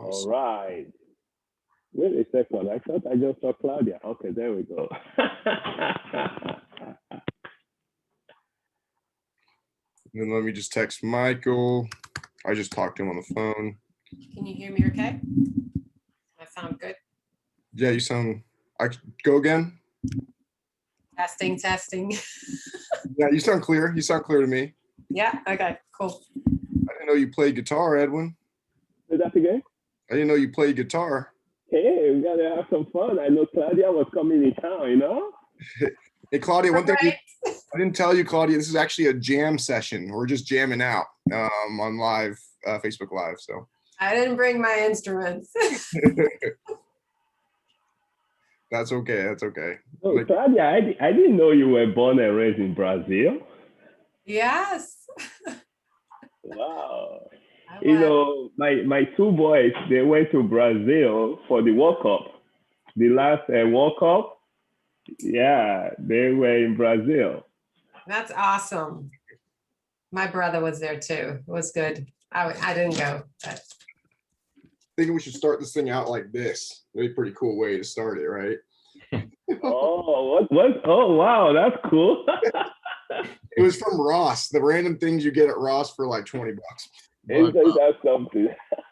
All right. Wait a second. I thought I just saw Claudia. Okay, there we go. And then let me just text Michael. I just talked to him on the phone. Can you hear me okay? I sound good? Yeah, you sound, go again? Testing, testing. Yeah, you sound clear. You sound clear to me. Yeah, okay, cool. I didn't know you played guitar, Edwin. Say that again? I didn't know you played guitar. Hey, we gotta have some fun. I know Claudia was coming in town, you know? Hey, Claudia, one thing Right. I didn't tell you, Claudia, this is actually a jam session. We're just jamming out on live, Facebook Live. So I didn't bring my instruments. that's okay. That's okay. Oh, Like, Claudia, I didn't know you were born and raised in Brazil. Yes. Wow. I You was. know, my two boys, they went to Brazil for the World Cup. The last World Cup, yeah, they were in Brazil. That's awesome. My brother was there too. It was good. I didn't go, but thinking we should start this thing out like this. That'd be a pretty cool way to start it, right? Oh, what? Oh, wow, that's cool. It was from Ross, the random things you get at Ross for like 20 bucks. But, Isn't that something?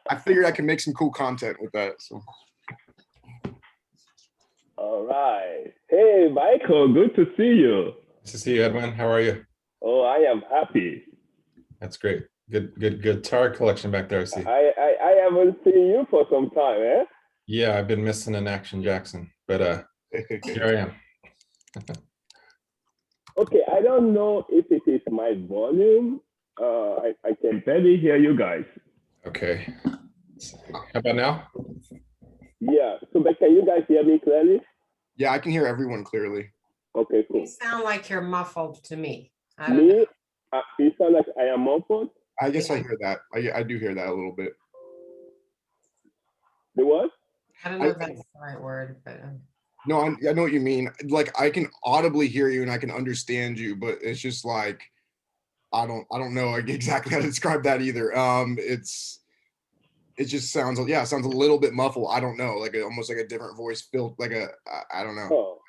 I figured I can make some cool content with that. So All right. Hey, Michael, good to see you. Nice to see you, Edwin. How are you? Oh, I am happy. That's great. Good guitar collection back there, I see. I haven't seen you for some time, eh? Yeah, I've been missing an Action Jackson, but here I am. Okay, I don't know if it is my volume. I can barely hear you guys. Okay. How about now? Yeah, so but can you guys hear me clearly? yeah, I can hear everyone clearly. Okay, cool. you sound like you're muffled to me. I don't know. Me, you sound like I am muffled. I guess I hear that. I do hear that a little bit. The what? I don't know if that's the right word, but No, I know what you mean. Like I can audibly hear you and I can understand you, but it's just like I don't know exactly how to describe that either. It just sounds it sounds a little bit muffled. I don't know, like almost like a different voice filled like I don't know. Oh,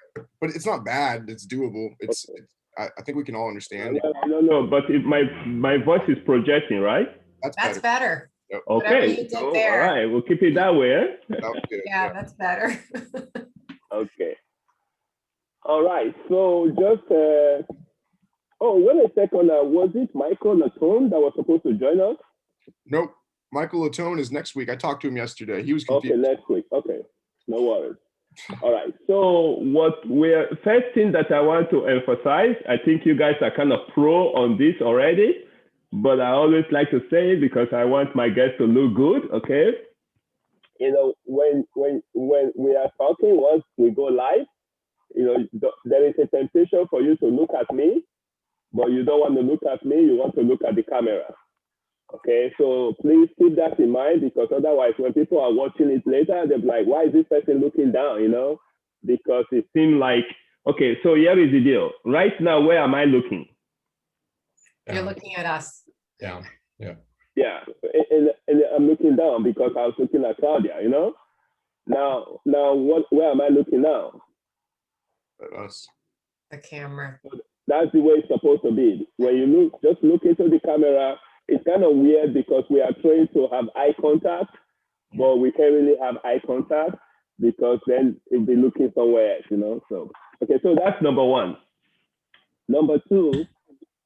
But it's not bad. It's doable. okay. I think we can all understand. No, but if my voice is projecting, right? that's better. better. Yep, Whatever Okay, you did so, all there. right, we'll keep it that way. Eh? that was good. Yeah, that's better. Okay. All right. So just oh, wait a second. Was it Michael Latone that was supposed to join us? Nope. Michael Latone is next week. I talked to him yesterday. He was Okay, confused. next week. Okay, no worries. All right. So first thing that I want to emphasize, I think you guys are kind of pro on this already, but I always like to say it because I want my guests to look good. Okay. You know, when we are talking, once we go live, you know, there is a temptation for you to look at me, but you don't want to look at me. You want to look at the camera. Okay, so please keep that in mind because otherwise, when people are watching it later, they'll be like, "Why is this person looking down?" You know, because it seemed like okay. So here is the deal. Right now, where am I looking? You're Down, looking at us. down. Yeah. Yeah, and I'm looking down because I was looking at Claudia. You know. Now, where am I looking now? At us. The camera. That's the way it's supposed to be. When you just look into the camera. It's kind of weird because we are trained to have eye contact, but we can't really have eye contact because then it'll be looking somewhere else, you know. So okay, so that's number one. Number two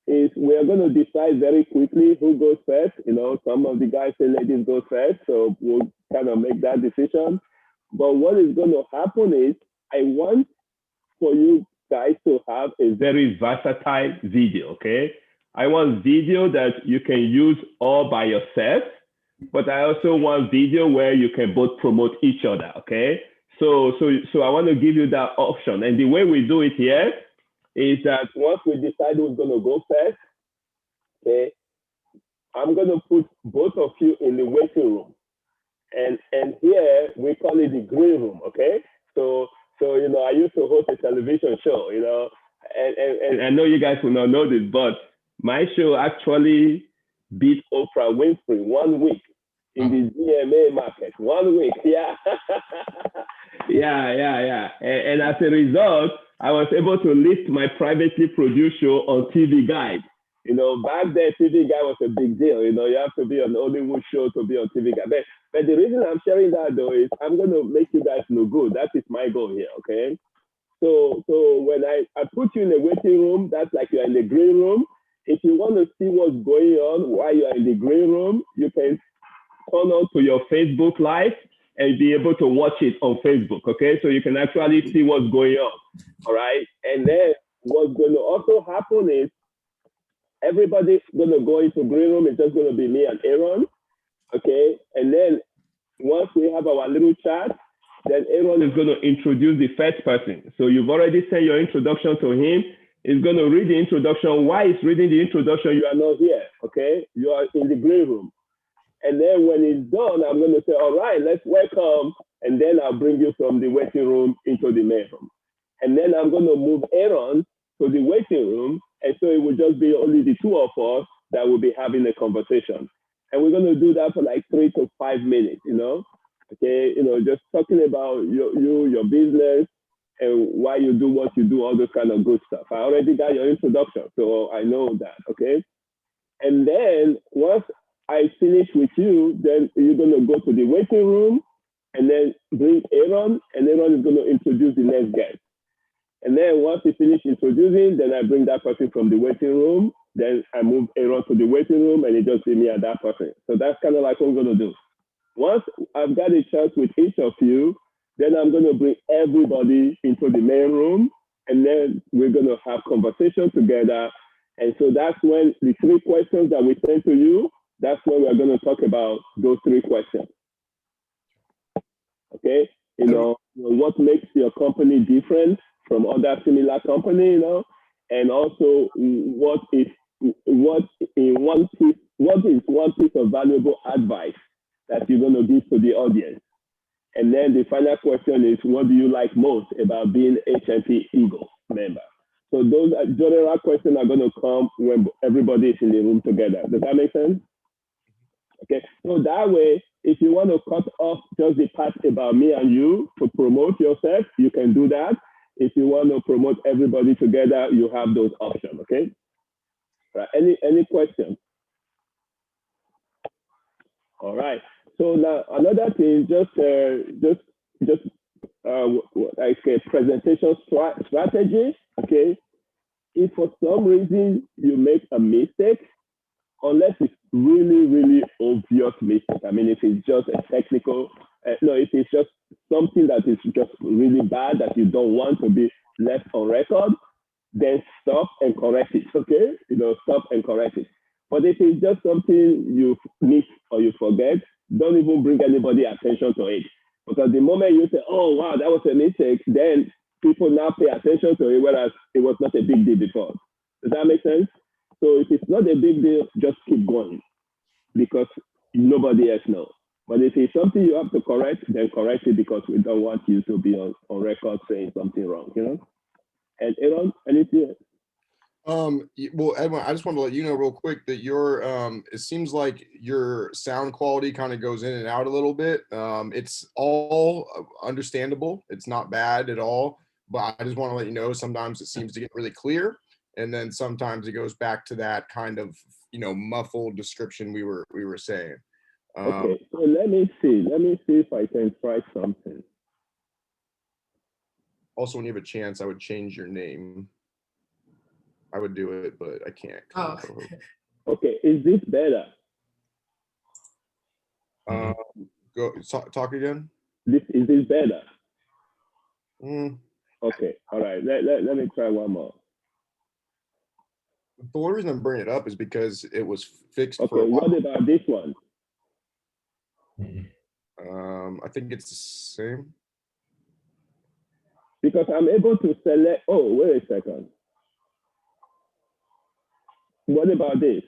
is we are going to decide very quickly who goes first. You know, some of the guys say ladies go first, so we'll kind of make that decision. But what is going to happen is I want for you guys to have a very versatile video, okay? I want video that you can use all by yourself, but I also want video where you can both promote each other, okay? So I want to give you that option. And the way we do it here is that once we decide who's going to go first, okay, I'm going to put both of you in the waiting room. And here we call it the green room, okay? So you know, I used to host a television show, you know, and I know you guys will not know this, but my show actually beat Oprah Winfrey 1 week in the DMA market. 1 week, yeah. yeah. And as a result, I was able to list my privately produced show on TV Guide. You know, back then, TV Guide was a big deal. You know, you have to be on Hollywood show to be on TV Guide. But the reason I'm sharing that, though, is I'm going to make you guys look good. That is my goal here, okay? So when I put you in a waiting room, that's like you're in the green room. If you want to see what's going on while you're in the green room, you can turn on to your Facebook Live and be able to watch it on Facebook, okay? So you can actually see what's going on, all right? And then what's going to also happen is everybody's going to go into green room. It's just going to be me and Aaron, okay? And then once we have our little chat, then Aaron is going to introduce the first person. So you've already sent your introduction to him. He's going to read the introduction. While he's reading the introduction, you are not here, okay? You are in the green room. And then when he's done, I'm going to say, all right, let's welcome. And then I'll bring you from the waiting room into the main room. And then I'm going to move Aaron to the waiting room. And so it will just be only the two of us that will be having a conversation. And we're going to do that for like 3 to 5 minutes, you know? Okay, you know, just talking about your business and why you do what you do, all those kind of good stuff. I already got your introduction, so I know that, okay? And then once I finish with you, then you're going to go to the waiting room and then bring Aaron, and Aaron is going to introduce the next guest. And then once you finish introducing, then I bring that person from the waiting room, then I move Aaron to the waiting room, and it just be me and that person. So that's kind of like what we're going to do. Once I've got a chance with each of you, then I'm going to bring everybody into the main room, and then we're going to have conversation together. And so that's when the 3 questions that we send to you, that's when we're going to talk about those 3 questions. Okay, you know, what makes your company different from other similar companies, you know, and also what is one piece of valuable advice that you're going to give to the audience. And then the final question is, what do you like most about being HNP Eagle member? So those general questions are going to come when everybody is in the room together. Does that make sense? Okay, so that way, if you want to cut off just the part about me and you to promote yourself, you can do that. If you want to promote everybody together, you have those options, okay? Right. Any questions? All right. So now another thing, just like a presentation strategy. Okay. If for some reason you make a mistake, unless it's really, really obvious mistake. I mean, if it's just a technical, if it's just something that is just really bad that you don't want to be left on record, then stop and correct it. Okay. You know, stop and correct it. But if it's just something you miss or you forget, don't even bring anybody attention to it. Because the moment you say, oh, wow, that was a mistake, then people now pay attention to it, whereas it was not a big deal before. Does that make sense? So if it's not a big deal, just keep going because nobody else knows. But if it's something you have to correct, then correct it because we don't want you to be on record saying something wrong, you know? And Aaron, anything? Well, Edwin, I just want to let you know real quick that your it seems like your sound quality kind of goes in and out a little bit. It's all understandable. It's not bad at all, but I just want to let you know sometimes it seems to get really clear, and then sometimes it goes back to that kind of, you know, muffled description we were saying. Okay, so let me see if I can try something. Also, when you have a chance, I would change your name. I would do it, but I can't. Oh. Okay, is this better? Go talk again. Is this better? Mm. Okay, all right. Let me try one more. The only reason I'm bringing it up is because it was fixed. Okay, for a while. what about this one? I think it's the same. Because I'm able to select. Oh, wait a second. What about this?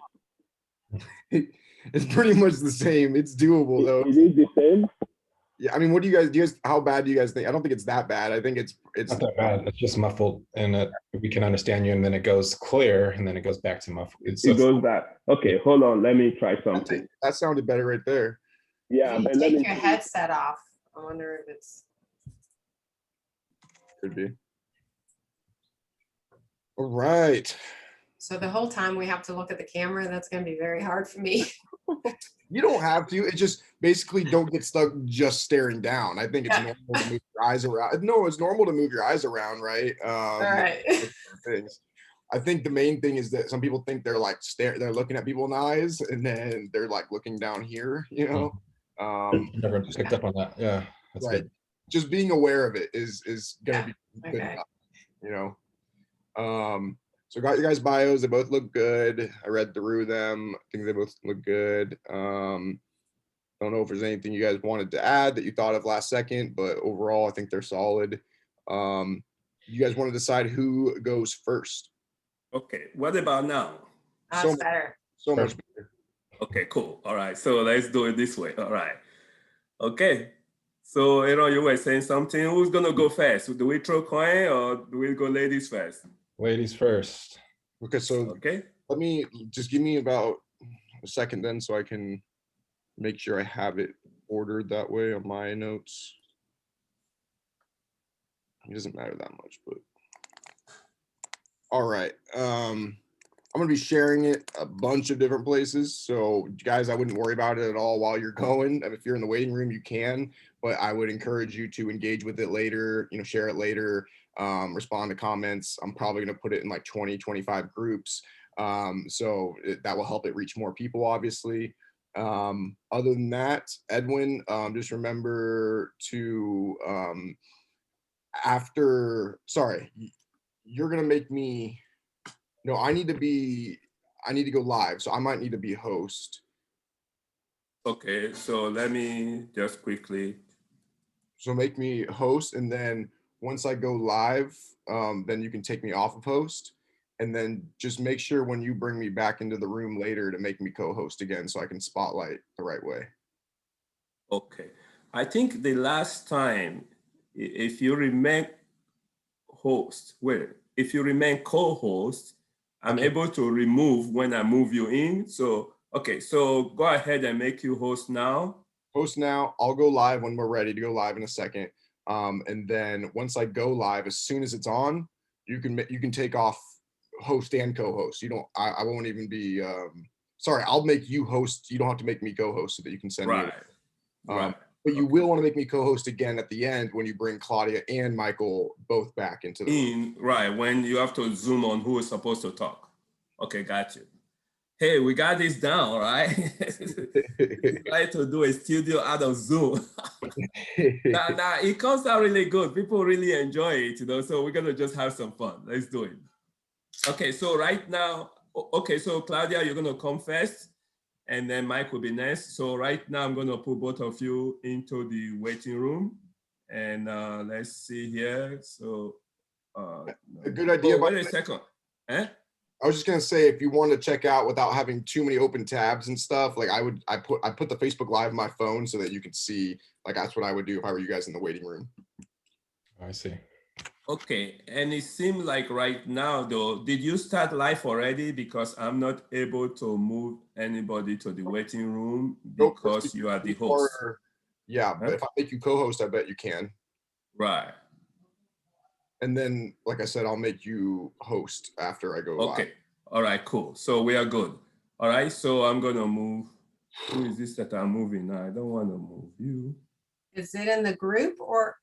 It's pretty much the same. It's doable though. It is the same? Yeah, I mean, what do you guys, how bad do you guys think? I don't think it's that bad. I think it's not that bad. It's just muffled, and we can understand you, and then it goes clear, and then it goes back to muffled. It goes back. Okay, hold on. Let me try something. That sounded better right there. Yeah, If but you let take me your see. headset off, I wonder if it's, Could be. All right. so the whole time we have to look at the camera, that's gonna be very hard for me. You don't have to. It just basically don't get stuck just staring down. I think it's Yeah. normal to move your eyes around. No, it's normal to move your eyes around, right? All right. Things. I think the main thing is that some people think they're like they're looking at people in the eyes, and then they're like looking down here, you know. Never picked up on that. Yeah, that's Right. good. Just being aware of it is gonna Yeah, be good okay. enough, you know. So got your guys' bios, they both look good. I read through them. I think they both look good. Don't know if there's anything you guys wanted to add that you thought of last second, but overall I think they're solid. You guys want to decide who goes first? Okay, what about now? That's So better. so much Perfect. better. Okay, cool. All right, so let's do it this way. All right. Okay. So, Aaron, you were saying something. Who's gonna go first? Do we throw coin or do we go ladies first? Ladies first. Okay, so Okay. let me just give me about a second then so I can make sure I have it ordered that way on my notes. It doesn't matter that much, but all right. I'm gonna be sharing it a bunch of different places. So guys, I wouldn't worry about it at all while you're going. If you're in the waiting room, you can, but I would encourage you to engage with it later, you know, share it later, respond to comments. I'm probably gonna put it in like 20, 25 groups. That will help it reach more people, obviously. Other than that, Edwin, just remember to you're gonna make me. No, I need to go live, so I might need to be host. Okay, so let me just quickly. So make me host, and then once I go live, then you can take me off of host, and then just make sure when you bring me back into the room later to make me co-host again so I can spotlight the right way. Okay. I think the last time, if you remain if you remain co-host, I'm Okay. able to remove when I move you in. So, okay, so go ahead and make you host now. Host now. I'll go live when we're ready to go live in a second. And then once I go live, as soon as it's on, you can take off host and co-host. You don't. I won't even be. Sorry, I'll make you host. You don't have to make me co-host so that you can send me. Right. Right. But you Okay. will want to make me co-host again at the end when you bring Claudia and Michael both back into the room. Right, when you have to zoom on who is supposed to talk. Okay, got you. Hey, we got this down, right? Try to do a studio out of Zoom. Nah, it comes out really good. People really enjoy it, you know, so we're gonna just have some fun. Let's do it. Okay, so right now, okay, so Claudia, you're gonna come first, and then Mike will be next. So right now, I'm gonna put both of you into the waiting room, and let's see here. So, A good idea. wait a second. Eh? I was just gonna say, if you want to check out without having too many open tabs and stuff, like I put the Facebook Live on my phone so that you could see. Like that's what I would do if I were you guys in the waiting room. I see. Okay, and it seems like right now though, did you start live already? Because I'm not able to move anybody to the waiting room Nope, because you are the host. Yeah, Huh? but if I make you co-host, I bet you can. Right. And then, like I said, I'll make you host after I go live. Okay. All right, cool. So we are good. All right, so I'm gonna move. Who is this that I'm moving now? I don't want to move you. Is it in the group or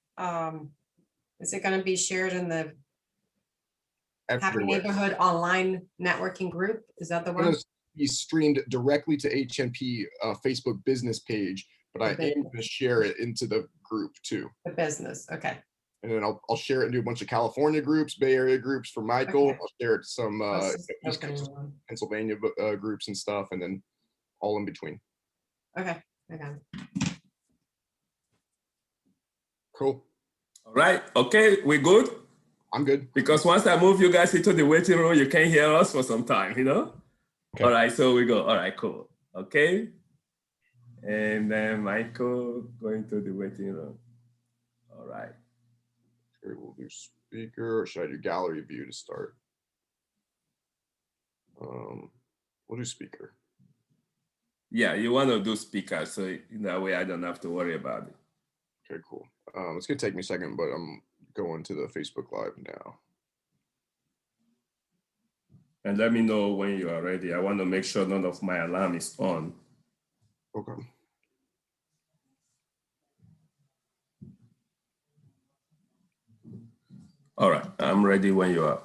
is it gonna be shared in the Happy Everywhere. Neighborhood online networking group? Is that the It's one? gonna be streamed directly to HNP Facebook business page, but I am business. going to share it into the group too. The business, okay. And then I'll share it into a bunch of California groups, Bay Area groups for Michael. Okay. I'll share it to some Let's just East open Coast, one. Pennsylvania groups and stuff, and then all in between. Okay, okay. Cool. All right. Okay, we good? I'm good. Because once I move you guys into the waiting room, you can't hear us for some time, you know? Okay. All right, so we go. All right, cool. Okay. And then Michael going to the waiting room. All right. Okay, we'll do speaker, or should I do gallery view to start? We'll do speaker. Yeah, you want to do speaker, so in that way I don't have to worry about it. Okay, cool. It's gonna take me a second, but I'm going to the Facebook Live now. And let me know when you are ready. I want to make sure none of my alarm is on. Okay. All right, I'm ready when you are.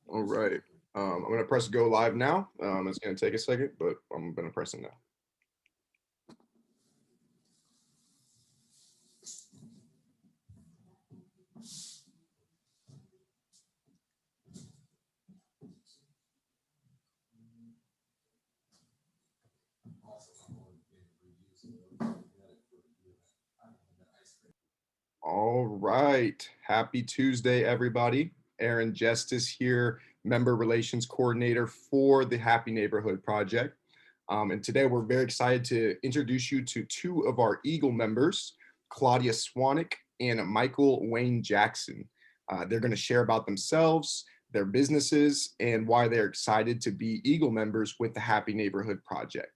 All right. I'm gonna press go live now. It's gonna take a second, but I'm gonna press it now. All right. Happy Tuesday, everybody. Aaron Justice here, Member Relations Coordinator for the Happy Neighborhood Project. And today we're very excited to introduce you to two of our Eagle members, Claudia Swanick and Michael Wayne Jackson. They're going to share about themselves, their businesses, and why they're excited to be Eagle members with the Happy Neighborhood Project.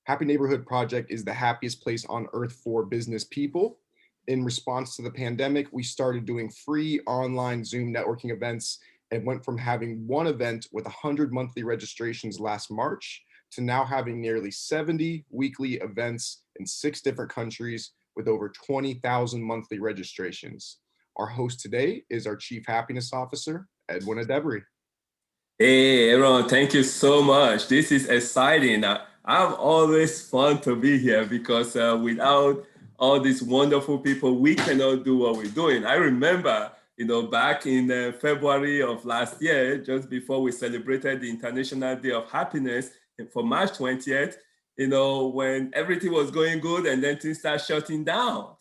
Happy Neighborhood Project is the happiest place on earth for business people. In response to the pandemic, we started doing free online Zoom networking events and went from having one event with 100 monthly registrations last March to now having nearly 70 weekly events in 6 different countries with over 20,000 monthly registrations. Our host today is our Chief Happiness Officer, Edwin Adebri. Hey, everyone, thank you so much. This is exciting. I'm always fun to be here because without all these wonderful people, we cannot do what we're doing. I remember, back in February of last year, just before we celebrated the International Day of Happiness for March 20th, when everything was going good and then things start shutting down.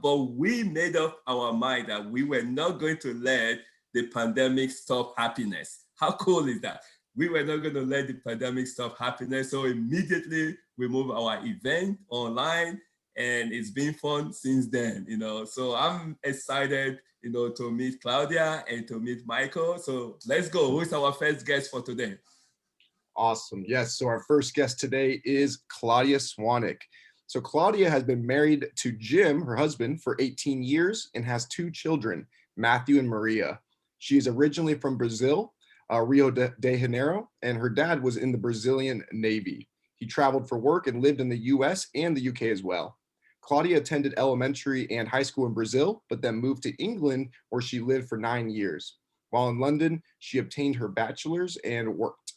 But we made up our mind that we were not going to let the pandemic stop happiness. How cool is that? We were not going to let the pandemic stop happiness. So immediately we moved our event online, and it's been fun since then, So I'm excited, to meet Claudia and to meet Michael. So let's go. Who is our first guest for today? Awesome. Yes. So our first guest today is Claudia Swanick. So Claudia has been married to Jim, her husband, for 18 years and has 2 children, Matthew and Maria. She is originally from Brazil, Rio de Janeiro, and her dad was in the Brazilian Navy. He traveled for work and lived in the US and the UK as well. Claudia attended elementary and high school in Brazil, but then moved to England where she lived for 9 years. While in London, she obtained her bachelor's and worked.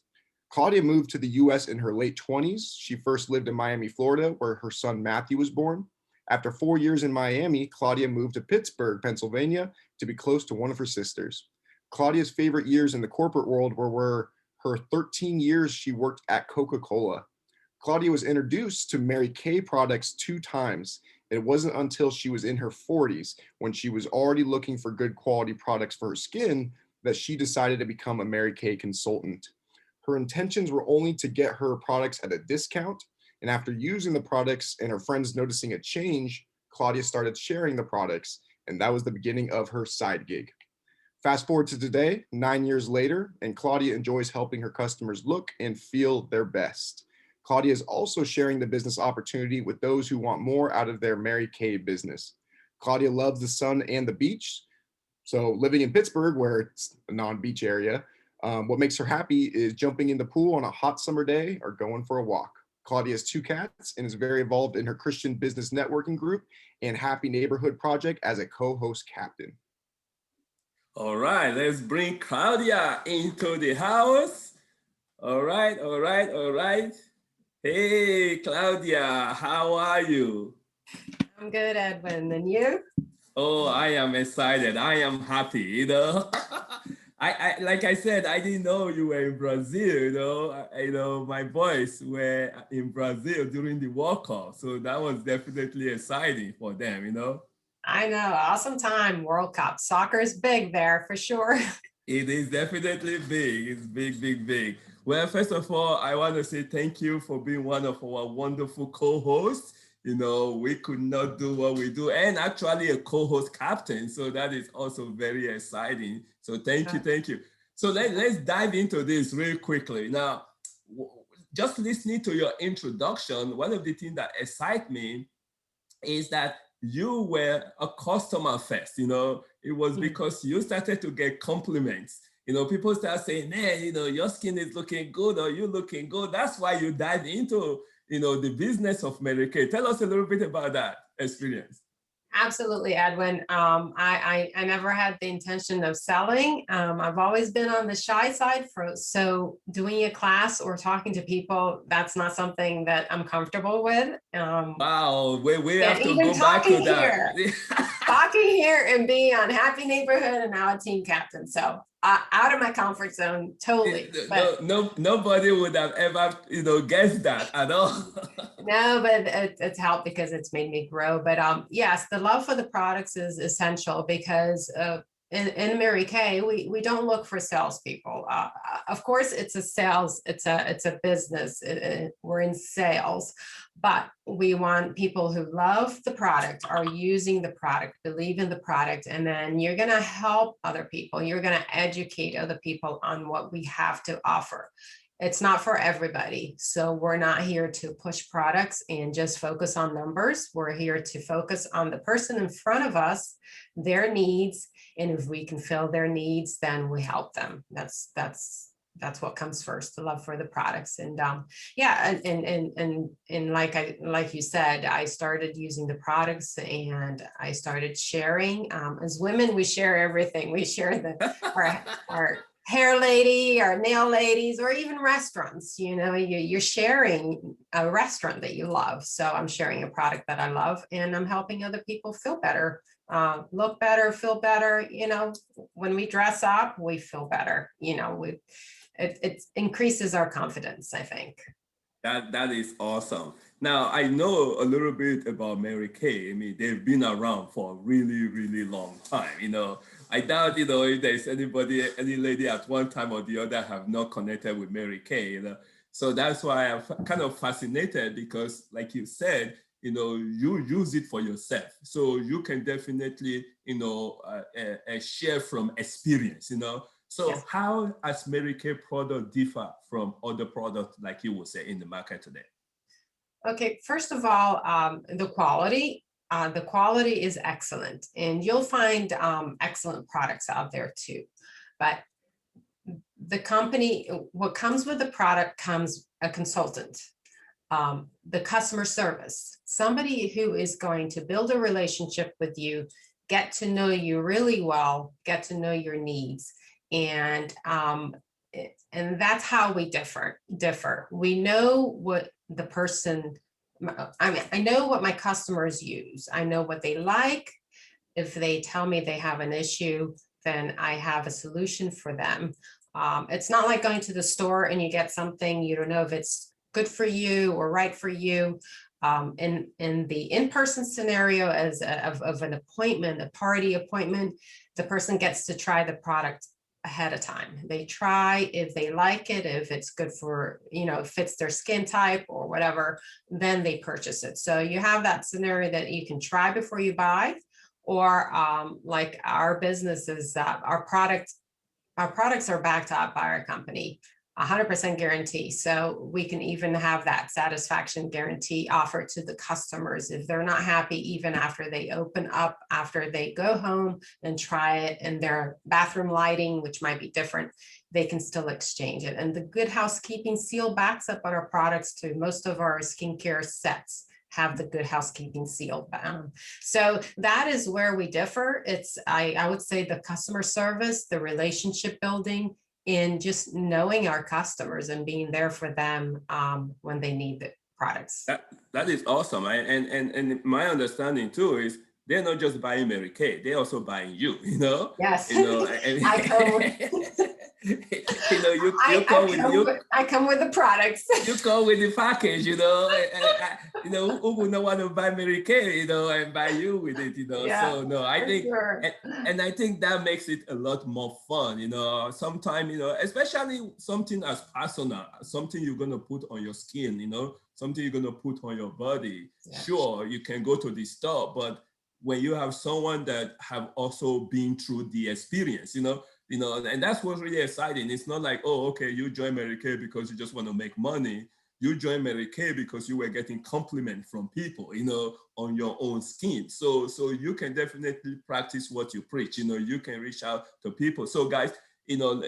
Claudia moved to the US in her late 20s. She first lived in Miami, Florida, where her son Matthew was born. After 4 years in Miami, Claudia moved to Pittsburgh, Pennsylvania, to be close to one of her sisters. Claudia's favorite years in the corporate world were her 13 years she worked at Coca-Cola. Claudia was introduced to Mary Kay products 2 times. It wasn't until she was in her 40s, when she was already looking for good quality products for her skin, that she decided to become a Mary Kay consultant. Her intentions were only to get her products at a discount, and after using the products and her friends noticing a change, Claudia started sharing the products, and that was the beginning of her side gig. Fast forward to today, 9 years later, and Claudia enjoys helping her customers look and feel their best. Claudia is also sharing the business opportunity with those who want more out of their Mary Kay business. Claudia loves the sun and the beach. So living in Pittsburgh, where it's a non-beach area, what makes her happy is jumping in the pool on a hot summer day or going for a walk. Claudia has 2 cats and is very involved in her Christian business networking group and Happy Neighborhood Project as a co-host captain. All right, let's bring Claudia into the house. All right. Hey, Claudia, how are you? I'm good, Edwin. And you? Oh, I am excited. I am happy, I like I said, I didn't know you were in Brazil, my boys were in Brazil during the World Cup. So that was definitely exciting for them. I know. Awesome time. World Cup. Soccer is big there for sure. It is definitely big. It's big. Well, first of all, I want to say thank you for being one of our wonderful co-hosts. we could not do what we do, and actually a co-host captain. So that is also very exciting. So thank you. So let's dive into this real quickly. Now, just listening to your introduction, one of the things that excites me is that you were a customer first. It was because you started to get compliments. People start saying, hey, your skin is looking good, or you looking good. That's why you dive into the business of Mary Kay. Tell us a little bit about that experience. Absolutely, Edwin. I never had the intention of selling. I've always been on the shy side, so doing a class or talking to people, that's not something that I'm comfortable with. Wow, we have to even go back to that. Talking here and being on Happy Neighborhood and now a team captain. So out of my comfort zone, totally. But nobody would have ever, guessed that at all. No, but it's helped because it's made me grow. But yes, the love for the products is essential because in Mary Kay, we don't look for salespeople. Of course, it's a business. We're in sales, but we want people who love the product, are using the product, believe in the product, and then you're going to help other people. You're going to educate other people on what we have to offer. It's not for everybody. So we're not here to push products and just focus on numbers. We're here to focus on the person in front of us, their needs. And if we can fill their needs, then we help them. That's what comes first, the love for the products. And and like you said, I started using the products and I started sharing. As women, we share everything. We share our hair lady, or nail ladies, or even restaurants. You're sharing a restaurant that you love. So I'm sharing a product that I love, and I'm helping other people feel better, look better, feel better. When we dress up, we feel better. It increases our confidence, I think. That is awesome. Now, I know a little bit about Mary Kay. I mean, they've been around for a really, really long time. I doubt, if there's any lady at one time or the other have not connected with Mary Kay. So that's why I'm kind of fascinated, because like you said, you use it for yourself. So you can definitely, share from experience, So yes. How does Mary Kay product differ from other products, like you would say, in the market today? Okay, first of all, the quality. The quality is excellent, and you'll find excellent products out there too. But the company, what comes with the product comes a consultant, the customer service, somebody who is going to build a relationship with you, get to know you really well, get to know your needs. And that's how we differ. We know what the person, I know what my customers use. I know what they like. If they tell me they have an issue, then I have a solution for them. It's not like going to the store and you get something, you don't know if it's good for you or right for you. In the in-person scenario of an appointment, a party appointment, the person gets to try the product ahead of time. They try, if they like it, if it's good for, fits their skin type or whatever, then they purchase it. So you have that scenario that you can try before you buy, or like our business is our products are backed up by our company, 100% guarantee. So we can even have that satisfaction guarantee offered to the customers. If they're not happy, even after they open up, after they go home and try it, and their bathroom lighting, which might be different, they can still exchange it. And the Good Housekeeping seal backs up on our products too. Most of our skincare sets have the Good Housekeeping seal. So that is where we differ. It's, I would say, the customer service, the relationship building, in just knowing our customers and being there for them when they need the products. That is awesome. And my understanding too is they're not just buying Mary Kay, they're also buying you, Yes. You know, you come with I come with the products. You come with the package, you know. You know, who would not want to buy Mary Kay, you know, and buy you with it, you know. Yeah, so no, I think, sure. and I think that makes it a lot more fun, you know. Sometimes, you know, especially something as personal, something you're gonna put on your skin, you know, something you're gonna put on your body. Yeah. Sure, you can go to the store, but when you have someone that have also been through the experience, you know, and that's what's really exciting. It's not like, oh, okay, you join Mary Kay because you just want to make money. You join Mary Kay because you were getting compliment from people, you know, on your own skin. So you can definitely practice what you preach. You know, you can reach out to people. So guys, you know,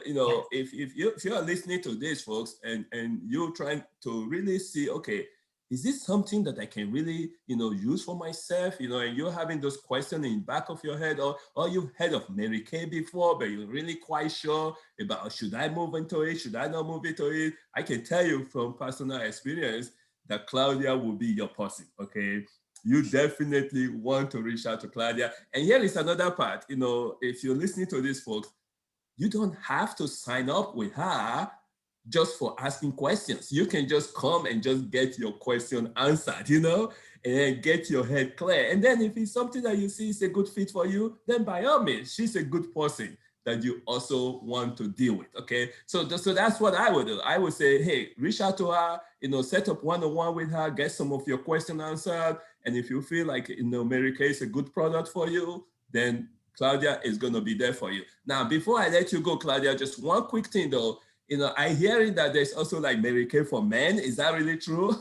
if you are listening to this, folks, and you're trying to really see, okay, is this something that I can really, you know, use for myself, you know, and you're having those questions in the back of your head, or you've heard of Mary Kay before, but you're really quite sure about, should I move into it? Should I not move into it? I can tell you from personal experience that Claudia will be your person, okay? You definitely want to reach out to Claudia. And here is another part, you know, if you're listening to this, folks, you don't have to sign up with her just for asking questions. You can just come and just get your question answered, you know, and then get your head clear. And then if it's something that you see is a good fit for you, then by all means, she's a good person that you also want to deal with, okay? So that's what I would do. I would say, hey, reach out to her, you know, set up one-on-one with her, get some of your questions answered. And if you feel like, you know, Mary Kay is a good product for you, then Claudia is gonna be there for you. Now, before I let you go, Claudia, just one quick thing though, you know, I hearing that there's also like Mary Kay for men. Is that really true?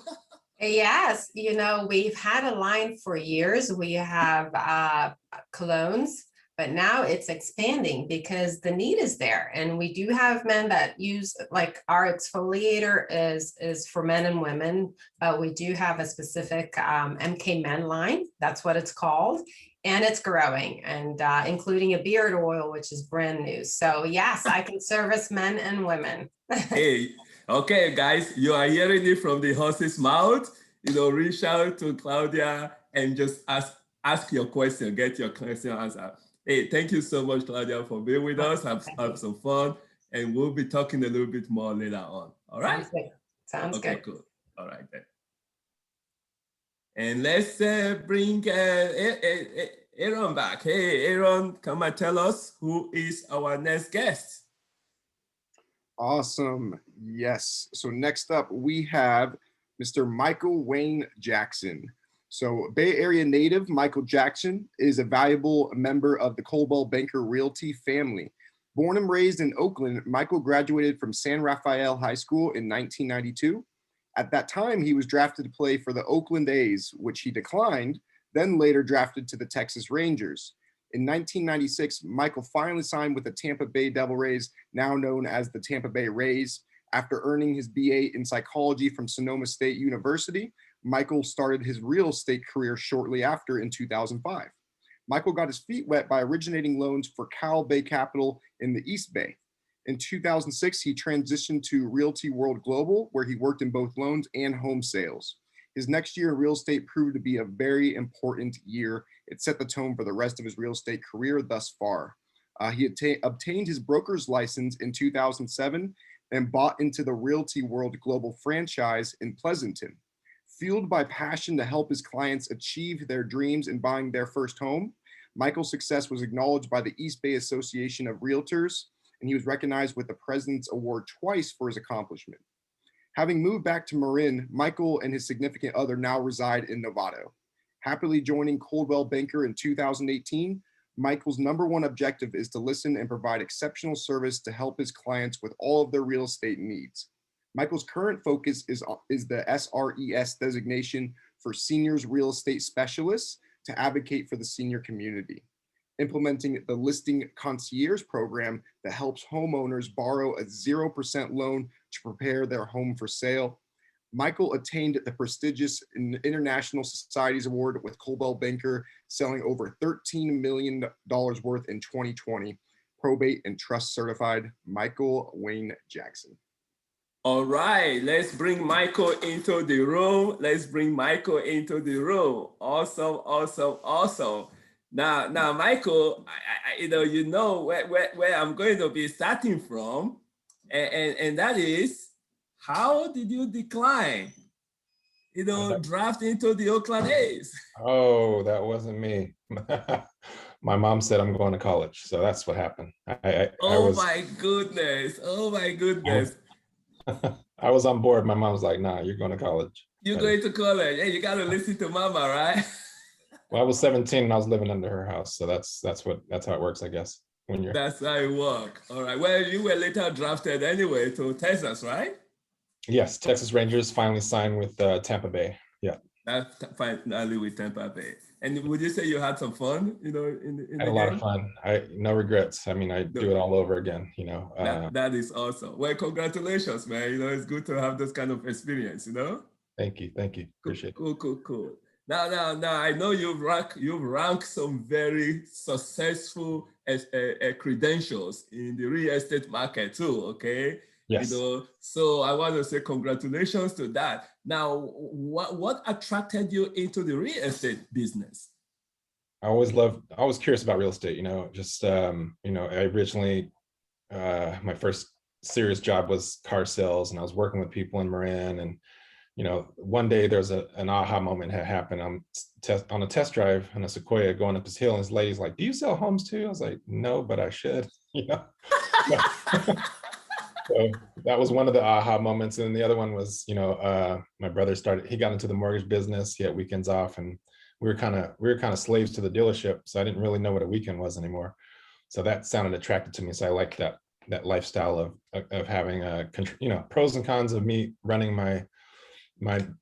Yes, you know, we've had a line for years. We have colognes, but now it's expanding because the need is there. And we do have men that use, like, our exfoliator is for men and women, but we do have a specific MK Men line. That's what it's called. And it's growing, and including a beard oil, which is brand new. So yes, I can service men and women. Hey, okay, guys, you are hearing it from the horse's mouth. You know, reach out to Claudia and just ask your question, get your question answered. Hey, thank you so much, Claudia, for being with us. Have some fun, and we'll be talking a little bit more later on. All right? Sounds good. Sounds okay, good. Cool. All right, then. And let's bring Aaron back. Hey, Aaron, come and tell us who is our next guest. Awesome. Yes. So next up, we have Mr. Michael Wayne Jackson. So Bay Area native Michael Jackson is a valuable member of the Coldwell Banker Realty family. Born and raised in Oakland, Michael graduated from San Rafael High School in 1992. At that time, he was drafted to play for the Oakland A's, which he declined, then later drafted to the Texas Rangers. In 1996, Michael finally signed with the Tampa Bay Devil Rays, now known as the Tampa Bay Rays. After earning his BA in psychology from Sonoma State University, Michael started his real estate career shortly after in 2005. Michael got his feet wet by originating loans for Cal Bay Capital in the East Bay. In 2006, he transitioned to Realty World Global, where he worked in both loans and home sales. His next year in real estate proved to be a very important year. It set the tone for the rest of his real estate career thus far. He obtained his broker's license in 2007 and bought into the Realty World Global franchise in Pleasanton. Fueled by passion to help his clients achieve their dreams in buying their first home, Michael's success was acknowledged by the East Bay Association of Realtors, and he was recognized with the President's Award twice for his accomplishment. Having moved back to Marin, Michael and his significant other now reside in Novato. Happily joining Coldwell Banker in 2018, Michael's #1 objective is to listen and provide exceptional service to help his clients with all of their real estate needs. Michael's current focus is the SRES designation for Seniors Real Estate Specialists to advocate for the senior community, implementing the Listing Concierge program that helps homeowners borrow a 0% loan to prepare their home for sale. Michael attained the prestigious International Societies Award with Coldwell Banker, selling over $13 million worth in 2020. Probate and trust certified, Michael Wayne Jackson. All right, let's bring Michael into the room. Let's bring Michael into the room. Awesome, awesome, awesome. Now, Michael, you know where I'm going to be starting from. And that is, how did you decline, draft into the Oakland A's? Oh, that wasn't me. My mom said I'm going to college, so that's what happened. I Oh was my goodness. Oh my goodness. I was on board. My mom was like, "Nah, you're going to college." You're But- going to college. Hey, you got to listen to mama, right? Well, I was 17 and I was living under her house, so that's how it works, I guess. When you're That's how it works. All right. Well, you were later drafted anyway to Texas, right? yes, Texas Rangers finally signed with Tampa Bay. Yeah, That's finally with Tampa Bay. And would you say you had some fun, in I had the a lot game? of fun. No regrets. I mean, I do it all over again. That is awesome. Well, congratulations, man. It's good to have this kind of experience, Thank you, appreciate it. Cool. Now, I know you've ranked some very successful credentials in the real estate market too, okay? Yes. So I want to say congratulations to that. Now, what attracted you into the real estate business? I was curious about real estate, I originally, my first serious job was car sales, and I was working with people in Marin, and one day there's an aha moment had happened. I'm on a test drive in a Sequoia going up this hill, and this lady's like, "Do you sell homes too?" I was like, "No, but I should." So that was one of the aha moments. And the other one was, my brother he got into the mortgage business. He had weekends off, and we were kind of slaves to the dealership. So I didn't really know what a weekend was anymore. So that sounded attractive to me. So I liked that lifestyle of having pros and cons of me running my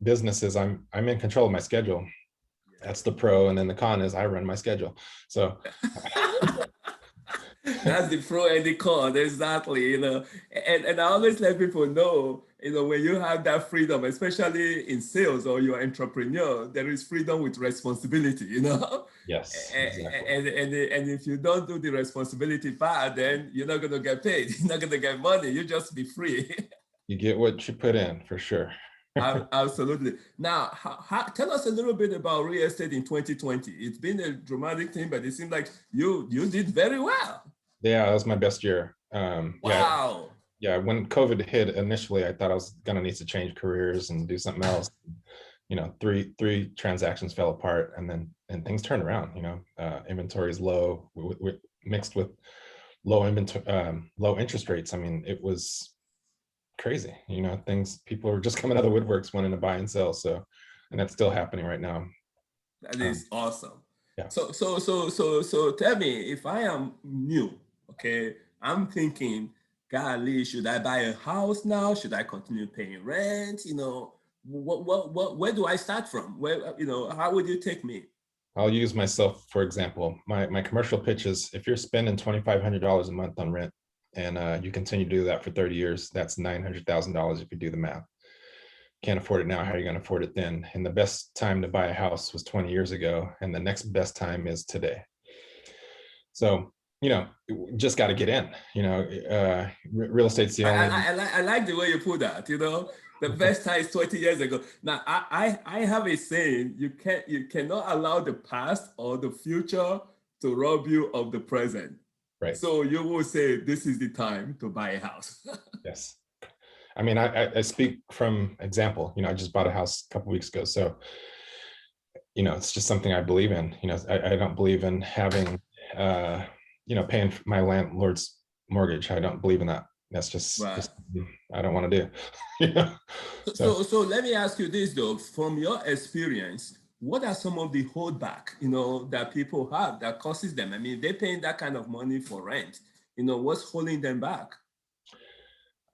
businesses. I'm in control of my schedule. That's the pro. And then the con is I run my schedule. So that's the pro and the con, exactly. And I always let people know, when you have that freedom, especially in sales or you're an entrepreneur, there is freedom with responsibility, Yes, exactly. exactly. And if you don't do the responsibility part, then you're not going to get paid. You're not going to get money. You just be free. You get what you put in, for sure. Absolutely. Now, tell us a little bit about real estate in 2020. It's been a dramatic thing, but it seemed like you did very well. Yeah, that was my best year. Wow. Yeah, when COVID hit initially, I thought I was gonna need to change careers and do something else. Three transactions fell apart, and things turned around. Inventory is low, mixed with low interest rates. I mean, it was crazy. People are just coming out of the woodworks wanting to buy and sell. So, and that's still happening right now. That is awesome. Yeah. So tell me, if I am new, okay, I'm thinking, golly, should I buy a house now? Should I continue paying rent? Where do I start from? How would you take me? I'll use myself for example. My commercial pitch is, if you're spending $2,500 a month on rent, and you continue to do that for 30 years, that's $900,000 if you do the math. Can't afford it now, how are you going to afford it then? And the best time to buy a house was 20 years ago, and the next best time is today. So, just got to get in. Real estate's the only. I like the way you put that. The best time is 20 years ago. Now, I have a saying: you cannot allow the past or the future to rob you of the present. Right. So you will say this is the time to buy a house. Yes. I mean, I speak from example. I just bought a house a couple of weeks ago, so it's just something I believe in. I don't believe in having paying for my landlord's mortgage. I don't believe in that. That's just, right. just I don't want to do. So let me ask you this though, from your experience, what are some of the holdback, that people have that causes them? I mean, they're paying that kind of money for rent. What's holding them back?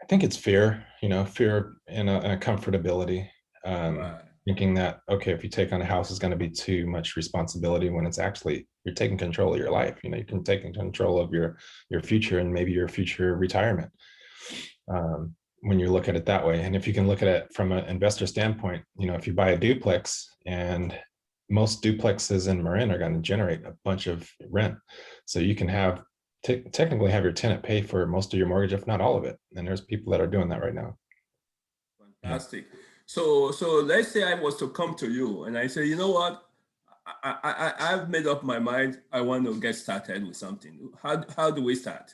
I think it's fear, fear and a comfortability. Right. Thinking that, okay, if you take on a house, it's going to be too much responsibility, when it's actually, you're taking control of your life. You can take control of your future and maybe your future retirement. When you look at it that way. And if you can look at it from an investor standpoint, if you buy a duplex, and most duplexes in Marin are going to generate a bunch of rent. So you can technically have your tenant pay for most of your mortgage, if not all of it. And there's people that are doing that right now. Fantastic. Yeah. So let's say I was to come to you and I say, you know what, I've made up my mind. I want to get started with something. How do we start?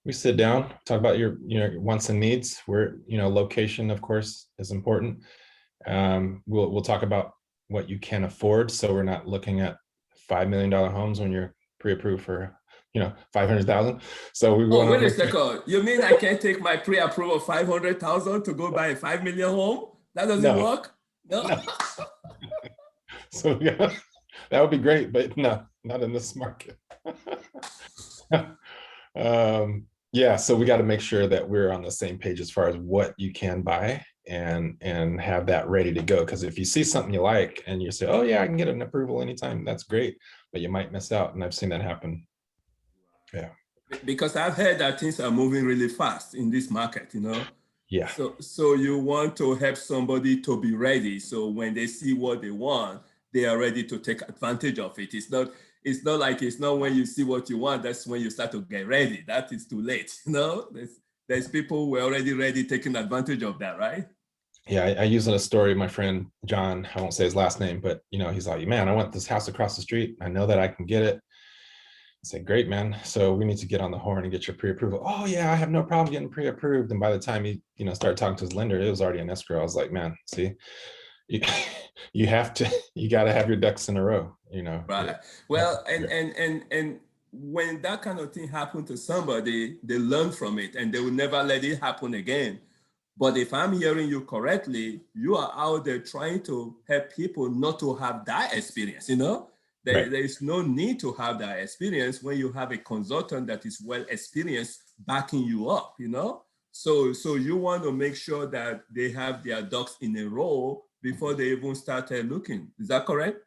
We sit down, talk about your, wants and needs. Where, location, of course, is important. We'll talk about what you can afford. So we're not looking at $5 million homes when you're pre-approved for, 500,000. So we Oh, wait a second. You mean I can't take my pre-approval 500,000 to go buy a 5 million home? That doesn't work? No. So yeah, that would be great, but no, not in this market. Yeah, so we got to make sure that we're on the same page as far as what you can buy and have that ready to go. Because if you see something you like and you say, oh yeah, I can get an approval anytime, that's great, but you might miss out. And I've seen that happen. Yeah. Because I've heard that things are moving really fast in this market, Yeah. So you want to help somebody to be ready. So when they see what they want, they are ready to take advantage of it. It's not when you see what you want, that's when you start to get ready. That is too late. There's people who are already ready taking advantage of that, right? Yeah, I use a story. My friend John, I won't say his last name, but he's like, man, I want this house across the street. I know that I can get it. I said, great, man. So we need to get on the horn and get your pre-approval. Oh yeah, I have no problem getting pre-approved. And by the time he, started talking to his lender, it was already in escrow. I was like, man, see, you got to have your ducks in a row, Right. Well, and when that kind of thing happened to somebody, they learn from it and they will never let it happen again. But if I'm hearing you correctly, you are out there trying to help people not to have that experience, There is no need to have that experience when you have a consultant that is well experienced backing you up, So you want to make sure that they have their ducks in a row before they even start looking. Is that correct?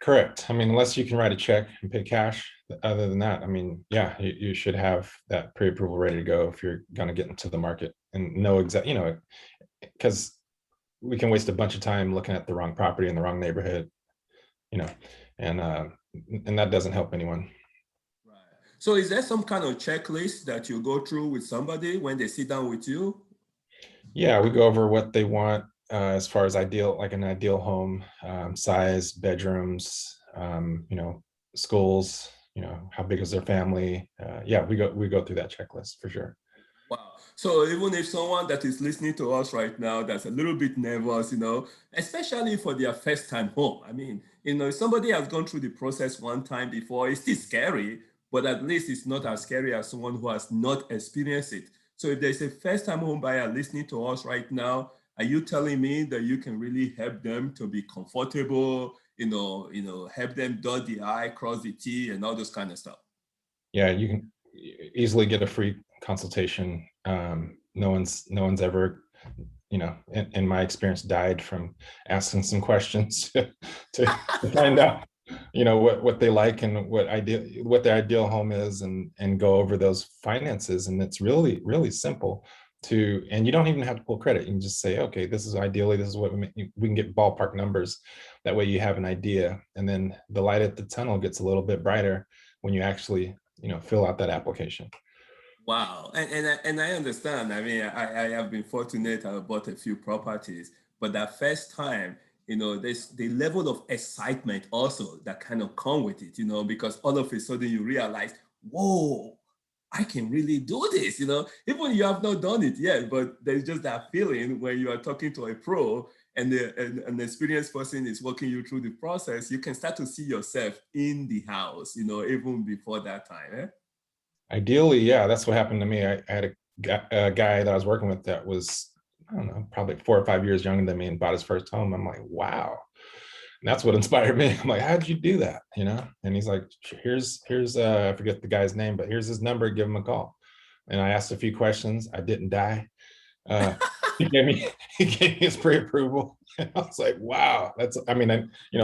Correct. I mean, unless you can write a check and pay cash, other than that, I mean, yeah, you should have that pre-approval ready to go if you're going to get into the market and know exactly, because we can waste a bunch of time looking at the wrong property in the wrong neighborhood, and that doesn't help anyone. Right. So is there some kind of checklist that you go through with somebody when they sit down with you? Yeah, we go over what they want as far as an ideal home, size, bedrooms, schools, how big is their family? Yeah, we go through that checklist for sure. Wow. So even if someone that is listening to us right now that's a little bit nervous, especially for their first time home. I mean, if somebody has gone through the process one time before, it's still scary, but at least it's not as scary as someone who has not experienced it. So if there's a first time home buyer listening to us right now, are you telling me that you can really help them to be comfortable, help them dot the I, cross the T, and all those kind of stuff? Yeah, you can easily get a free consultation. No one's ever, in my experience, died from asking some questions to find out, what they like and what their ideal home is, and go over those finances. And it's really, really simple and you don't even have to pull credit. You can just say, okay, this is what we can get ballpark numbers. That way you have an idea, and then the light at the tunnel gets a little bit brighter when you actually, fill out that application. Wow. And I understand. I mean, I have been fortunate. I bought a few properties, but that first time, there's the level of excitement also that kind of come with it, because all of a sudden you realize, whoa, I can really do this, even you have not done it yet, but there's just that feeling when you are talking to a pro and an experienced person is walking you through the process, you can start to see yourself in the house, even before that time. Eh? Ideally, yeah, that's what happened to me. I had a guy that I was working with that was, I don't know, probably 4 or 5 years younger than me and bought his first home. I'm like, wow. And that's what inspired me. I'm like, how did you do that? And he's like, here's I forget the guy's name, but here's his number, give him a call. And I asked a few questions. I didn't die. He gave me his pre-approval. I was like, wow, it's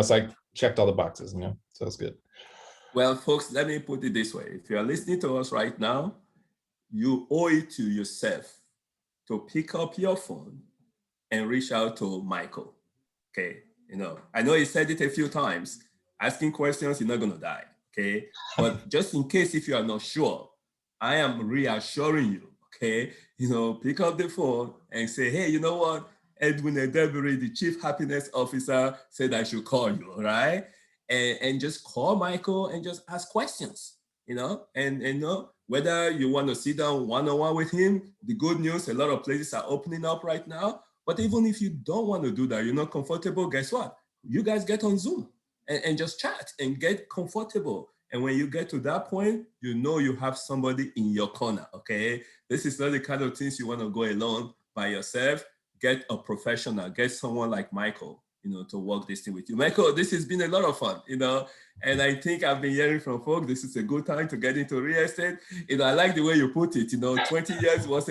like checked all the boxes, so it's good. Well, folks, let me put it this way. If you are listening to us right now, you owe it to yourself to pick up your phone and reach out to Michael. Okay. I know he said it a few times, asking questions, you're not going to die. Okay. But just in case, if you are not sure, I am reassuring you. Okay. Pick up the phone and say, hey, you know what? Edwin Edebury, the Chief Happiness Officer, said I should call you. All right. And just call Michael and just ask questions, and Whether you want to sit down one-on-one with him, the good news, a lot of places are opening up right now. But even if you don't want to do that, you're not comfortable, guess what? You guys get on Zoom and just chat and get comfortable. And when you get to that point, you know you have somebody in your corner, okay? This is not the kind of things you want to go alone by yourself. Get a professional, get someone like Michael, you know, to work this thing with you. Michael, this has been a lot of fun, you know, and I think I've been hearing from folks, this is a good time to get into real estate. You know, I like the way you put it, you know, 20 years was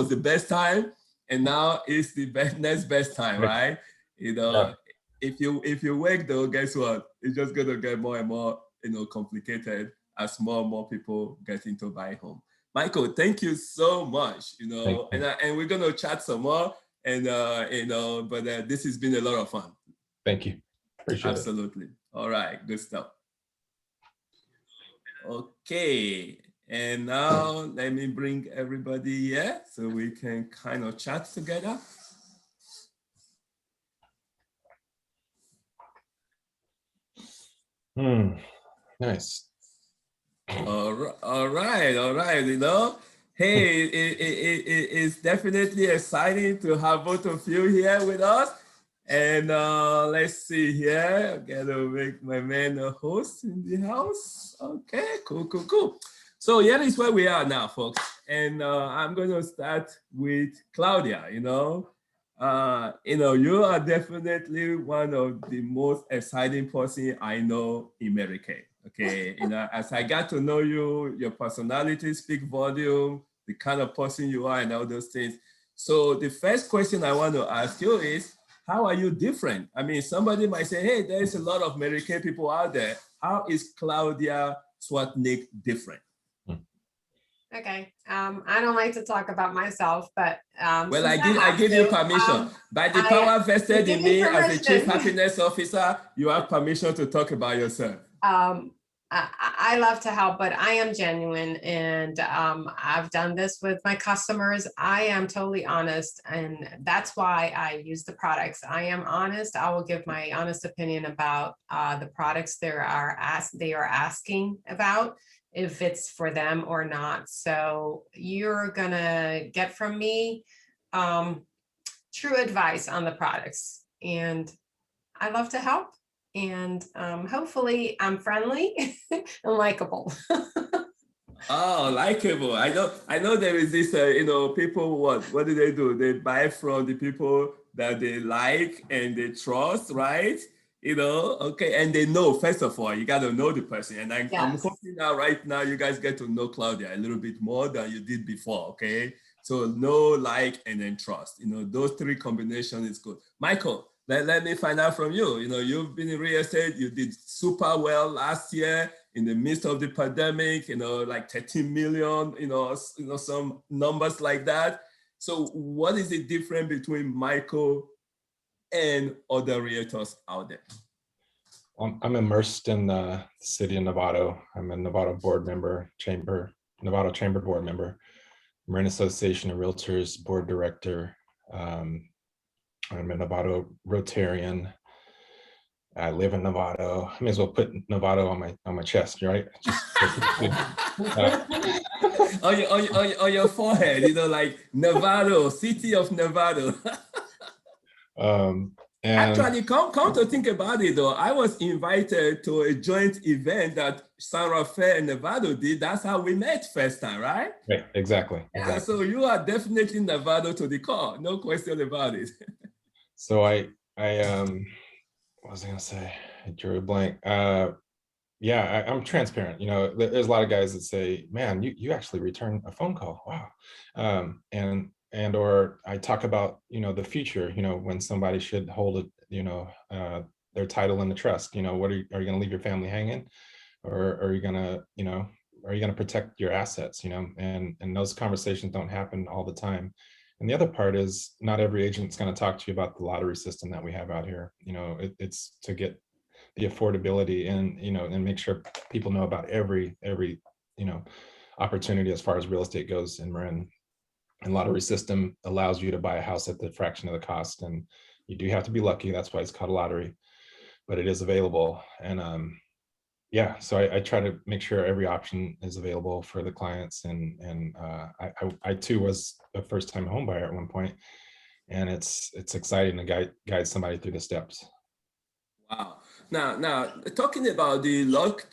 the best time, and now it's the next best time, right? You know, if you work though, guess what? It's just gonna get more and more, you know, complicated as more and more people get into buying home. Michael, thank you so much, you know, and we're gonna chat some more, and you know, but this has been a lot of fun. Thank you. Appreciate Absolutely. it. All right, good stuff. Okay, and now let me bring everybody here so we can kind of chat together. Nice. All right, you know. Hey, it's definitely exciting to have both of you here with us. And let's see here. I'm gonna make my man a host in the house. Okay, cool. So here is where we are now, folks. And I'm gonna start with Claudia, you know. You are definitely one of the most exciting person I know in America. Okay, you know, as I got to know you, your personality speak volume, the kind of person you are and all those things. So the first question I want to ask you is, how are you different? I mean, somebody might say, hey, there's a lot of American people out there. How is Claudia Swatnick different? Okay, I don't like to talk about myself, but well, I give you permission. By the power vested in me as the Chief Happiness Officer, you have permission to talk about yourself. I love to help, but I am genuine, and I've done this with my customers. I am totally honest, and that's why I use the products. I am honest. I will give my honest opinion about the products they are asking about, if it's for them or not. So you're gonna get from me true advice on the products, and I love to help. And hopefully I'm friendly and likable. Oh, likable. I know there is this, people, what do? They buy from the people that they like and they trust, right? You know, okay. And they know, first of all, you got to know the person. And I'm hoping now, right now, you guys get to know Claudia a little bit more than you did before, okay? So know, like, and then trust. You know, those three combinations is good. Michael, let me find out from you. You know, you've been in real estate. You did super well last year in the midst of the pandemic, you know, like 13 million, you know, some numbers like that. So what is the difference between Michael and other realtors out there? I'm immersed in the city of Novato. I'm a Novato board member, Novato Chamber board member, Marin Association of Realtors board director. I'm a Novato Rotarian. I live in Novato. I may as well put Novato on my chest, right? On your forehead, you know, like Novato, city of Novato. Actually, come to think about it, though, I was invited to a joint event that San Rafael and Novato did. That's how we met first time, right? Right, exactly. Yeah, so you are definitely Novato to the core, no question about it. So I what was I gonna say? I drew a blank. Yeah, I'm transparent. You know, there's a lot of guys that say, "Man, you actually return a phone call. Wow." And or I talk about, you know, the future. You know, when somebody should hold it, you know, their title in the trust. You know, what are you gonna leave your family hanging, or are you gonna, you know, are you gonna protect your assets? You know, and those conversations don't happen all the time. And the other part is not every agent's going to talk to you about the lottery system that we have out here. You know, it's to get the affordability and, you know, and make sure people know about every, you know, opportunity as far as real estate goes in Marin. And lottery system allows you to buy a house at the fraction of the cost. And you do have to be lucky. That's why it's called a lottery, but it is available. And yeah, so I try to make sure every option is available for the clients, and I too was a first-time home buyer at one point, and it's exciting to guide somebody through the steps. Wow. Now, talking about the luck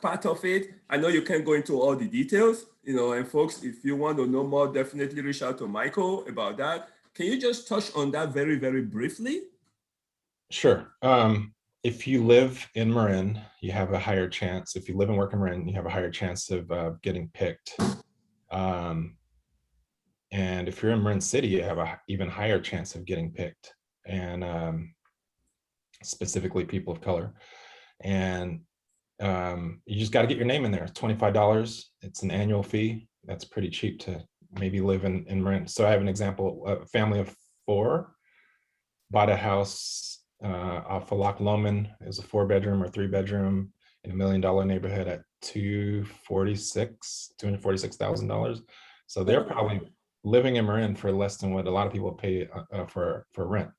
part of it, I know you can't go into all the details, and folks, if you want to know more, definitely reach out to Michael about that. Can you just touch on that very, very briefly? Sure. If you live in Marin, you have a higher chance. If you live and work in Marin, you have a higher chance of getting picked. And if you're in Marin City, you have a even higher chance of getting picked, and specifically people of color. And you just got to get your name in there. It's $25. It's an annual fee. That's pretty cheap to maybe live in Marin. So I have an example: a family of 4 bought a house off of Loch Lomond. It was a 4-bedroom or 3-bedroom in $1 million neighborhood at $246,000. So they're probably living in Marin for less than what a lot of people pay for rent.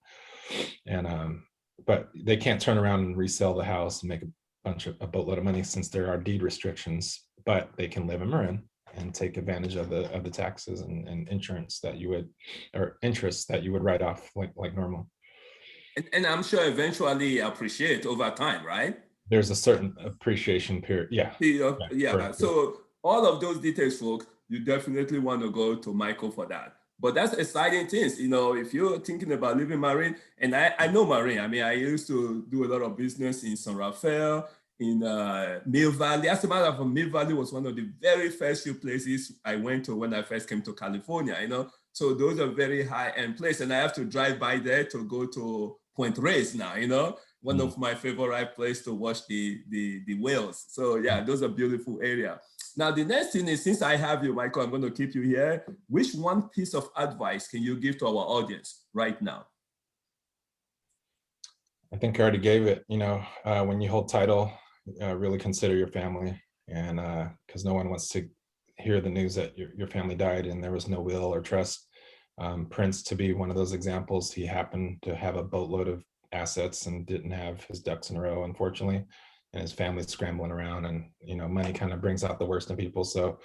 And but they can't turn around and resell the house and make a boatload of money, since there are deed restrictions. But they can live in Marin and take advantage of the taxes and insurance that you would, or interest that you would write off like normal. And I'm sure eventually appreciate over time, right? There's a certain appreciation period. Yeah. Yeah. So all of those details, folks, you definitely want to go to Michael for that. But that's exciting things, if you're thinking about living Marin, and I know Marin. I mean, I used to do a lot of business in San Rafael, in Mill Valley. As a matter of fact, Mill Valley was one of the very first few places I went to when I first came to California, So those are very high-end places, and I have to drive by there to go to Point Reyes now, one of my favorite places to watch the whales. So yeah, those are beautiful area. Now, the next thing is, since I have you, Michael, I'm going to keep you here. Which one piece of advice can you give to our audience right now? I think I already gave it. When you hold title, really consider your family, and because no one wants to hear the news that your family died and there was no will or trust. Prince, to be one of those examples, he happened to have a boatload of assets and didn't have his ducks in a row, unfortunately, and his family's scrambling around, and money kind of brings out the worst in people. So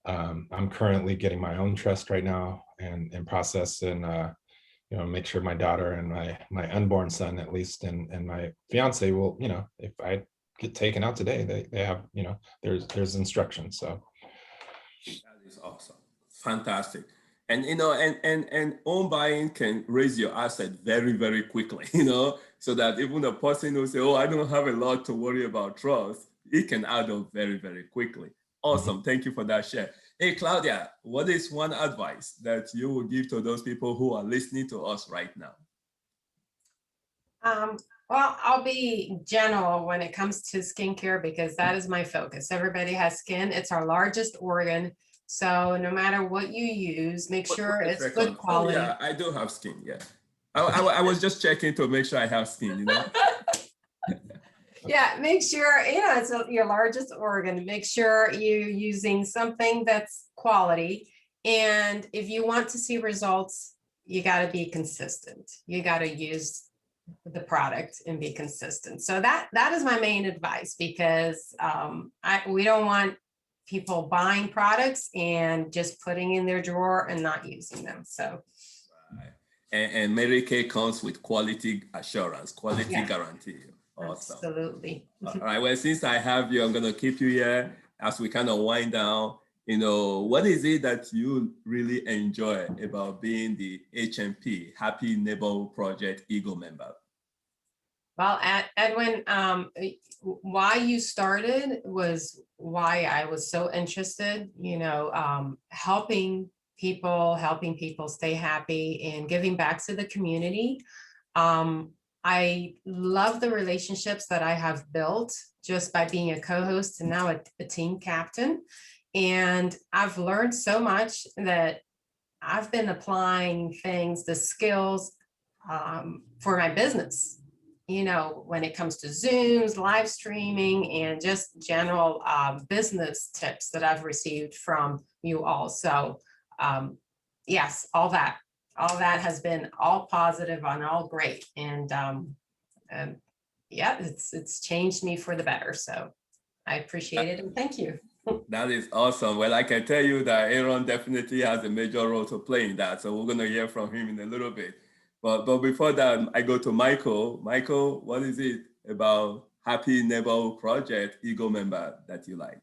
I'm currently getting my own trust right now and process, and make sure my daughter and my unborn son, at least, and my fiance will, if I get taken out today, they have, there's instructions. So that is awesome. Fantastic. And and home buying can raise your asset very, very quickly, so that even a person who say, oh, I don't have a lot to worry about trust, it can add up very, very quickly. Awesome. Thank you for that share. Hey, Claudia, what is one advice that you will give to those people who are listening to us right now? Well, I'll be general when it comes to skincare, because that is my focus. Everybody has skin. It's our largest organ. So no matter what you use, make sure it's good quality. Oh, yeah, I do have skin. Yeah. I was just checking to make sure I have skin, Yeah, make sure, it's your largest organ. Make sure you're using something that's quality. And if you want to see results, you got to be consistent. You got to use the product and be consistent. So that is my main advice, because we don't want people buying products and just putting in their drawer and not using them. So right. And Mary Kay comes with quality assurance, quality guarantee. Awesome. Absolutely. All right. Well, since I have you, I'm going to keep you here as we kind of wind down. What is it that you really enjoy about being the HNP Happy Neighborhood Project Eagle member? Well, Edwin, why you started was why I was so interested, helping people stay happy and giving back to the community. I love the relationships that I have built just by being a co-host and now a team captain. And I've learned so much that I've been applying the skills for my business, when it comes to Zooms, live streaming, and just general business tips that I've received from you all. So yes, all that has been all positive and all great. And yeah, it's changed me for the better. So I appreciate it and thank you. That is awesome. Well, I can tell you that Aaron definitely has a major role to play in that. So we're going to hear from him in a little bit. But before that, I go to Michael. Michael, what is it about Happy Neighborhood Project Eagle member that you like?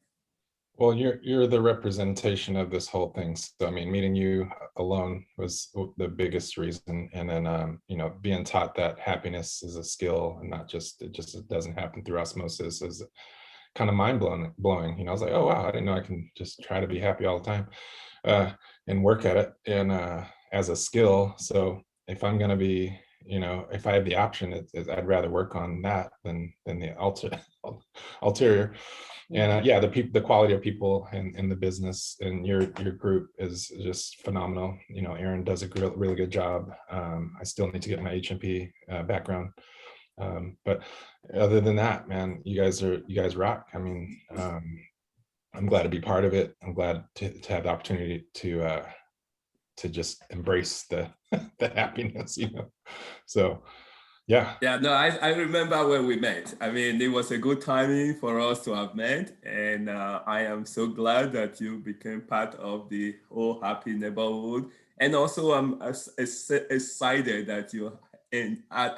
Well, you're the representation of this whole thing. So, I mean, meeting you alone was the biggest reason. And then, you know, being taught that happiness is a skill and not just, it doesn't happen through osmosis is kind of mind blowing. You know, I was like, oh, wow, I didn't know I can just try to be happy all the time and work at it and as a skill. So if I'm going to be, you know, if I have the option, I'd rather work on that than the ulterior. And yeah, the quality of people in the business and your group is just phenomenal. You know, Aaron does a really good job. I still need to get my HNP background. But other than that, man, you guys rock. I mean, I'm glad to be part of it. I'm glad to have the opportunity to just embrace the the happiness, you know. So yeah. Yeah, no, I remember when we met. I mean, it was a good timing for us to have met. And I am so glad that you became part of the whole Happy Neighborhood. And also I'm excited that you had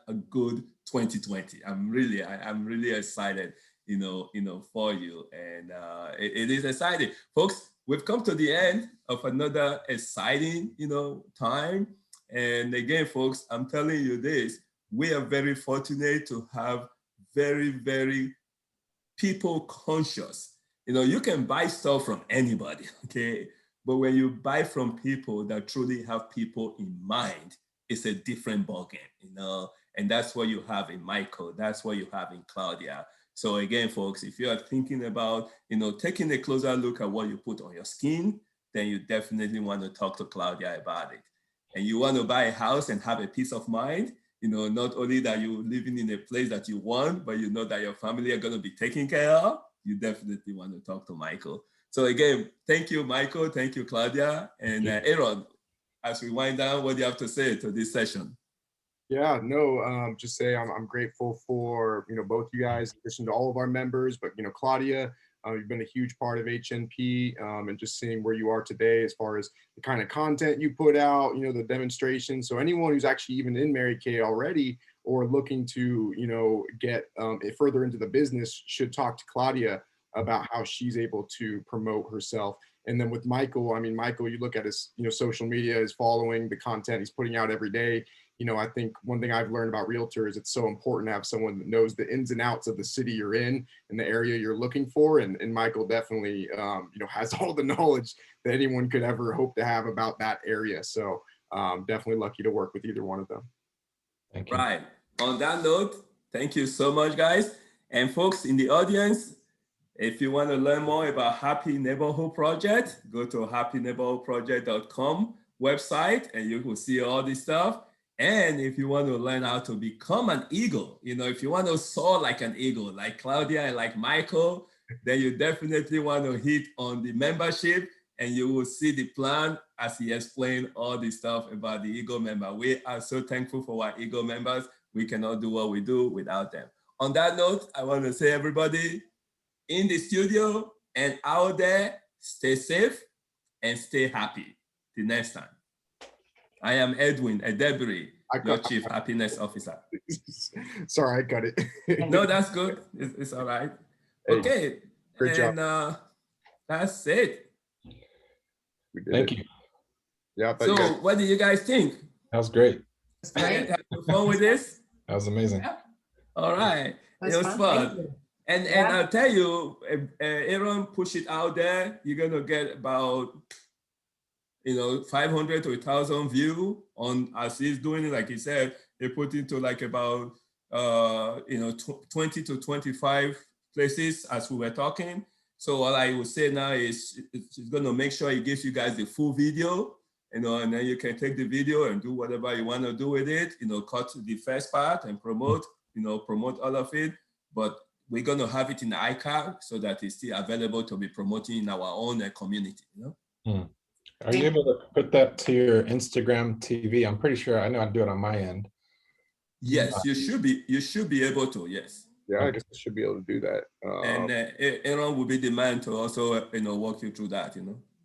a good 2020. I'm really excited, you know, for you. And it is exciting. Folks, we've come to the end of another exciting, you know, time. And again, folks, I'm telling you this, we are very fortunate to have very, very people conscious. You know, you can buy stuff from anybody, okay? But when you buy from people that truly have people in mind, it's a different ballgame, you know? And that's what you have in Michael. That's what you have in Claudia. So again, folks, if you are thinking about, you know, taking a closer look at what you put on your skin, then you definitely want to talk to Claudia about it. And you want to buy a house and have a peace of mind, you know, not only that you're living in a place that you want, but you know that your family are going to be taken care of, you definitely want to talk to Michael. So again, thank you, Michael. Thank you, Claudia. And Aaron, as we wind down, what do you have to say to this session? Yeah, no, just say I'm grateful for, you know, both you guys, in addition to all of our members, but, you know, Claudia, you've been a huge part of HNP and just seeing where you are today as far as the kind of content you put out, you know, the demonstration. So anyone who's actually even in Mary Kay already or looking to, you know, get further into the business should talk to Claudia about how she's able to promote herself. And then with Michael, I mean, Michael, you look at his, you know, social media, his following, the content he's putting out every day. You know, I think one thing I've learned about realtors, it's so important to have someone that knows the ins and outs of the city you're in and the area you're looking for. And Michael definitely, you know, has all the knowledge that anyone could ever hope to have about that area. So definitely lucky to work with either one of them. Thank you. Right. On that note, thank you so much, guys. And folks in the audience, if you want to learn more about Happy Neighborhood Project, go to happyneighborhoodproject.com website and you will see all this stuff. And if you want to learn how to become an eagle, you know, if you want to soar like an eagle, like Claudia and like Michael, then you definitely want to hit on the membership and you will see the plan as he explained all the stuff about the Eagle member. We are so thankful for our Eagle members. We cannot do what we do without them. On that note, I want to say everybody in the studio and out there, stay safe and stay happy. Till next time. I am Edwin Edebiri, your Chief Happiness Officer. Sorry, I cut it. No, that's good. It's all right. Okay. Great job. And that's it. Thank you. Yeah. So what do you guys think? That was great. It's great. Have fun with this? That was amazing. Yeah. All right. It was Thank fun. you. And I'll tell you, Aaron, push it out there. You're going to get about, you know, 500 to 1,000 view on, as he's doing it, like he said, he put into like about, you know, 20 to 25 places as we were talking. So what I would say now is it's going to make sure he gives you guys the full video, you know, and then you can take the video and do whatever you want to do with it, you know, cut the first part and promote, you know, promote all of it. But we're going to have it in the iCard so that it's still available to be promoting in our own community, you know? Are you able to put that to your Instagram TV? I'm pretty sure I know how to do it on my end. Yes, you should be able to, yes. Yeah, I guess I should be able to do that. And Aaron will be the man to also, walk you through that,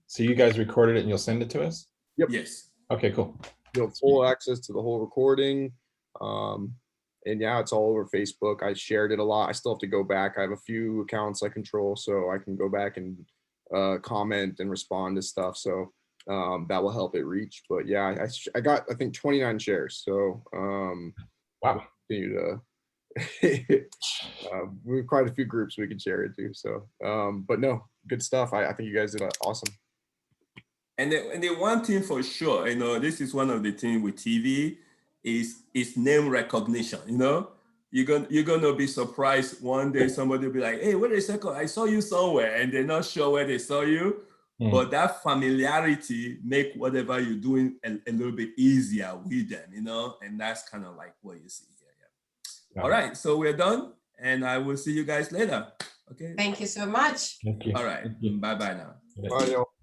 So you guys recorded it and you'll send it to us? Yep. Yes. Okay, cool. You have full access to the whole recording. And yeah, it's all over Facebook. I shared it a lot. I still have to go back. I have a few accounts I control, so I can go back and comment and respond to stuff. So that will help it reach. But yeah, I got, I think, 29 shares. So Wow. continue to we have quite a few groups we can share it to. So but no, good stuff. I think you guys did awesome. And the one thing for sure, this is one of the things with TV is name recognition. You're gonna be surprised one day somebody will be like, hey, wait a second, I saw you somewhere, and they're not sure where they saw you. But that familiarity make whatever you're doing a little bit easier with them, and that's kind of like what you see here. Yeah. All right, so we're done, and I will see you guys later. Okay. Thank you so much. Thank you. All right. Bye-bye now. Bye, y'all.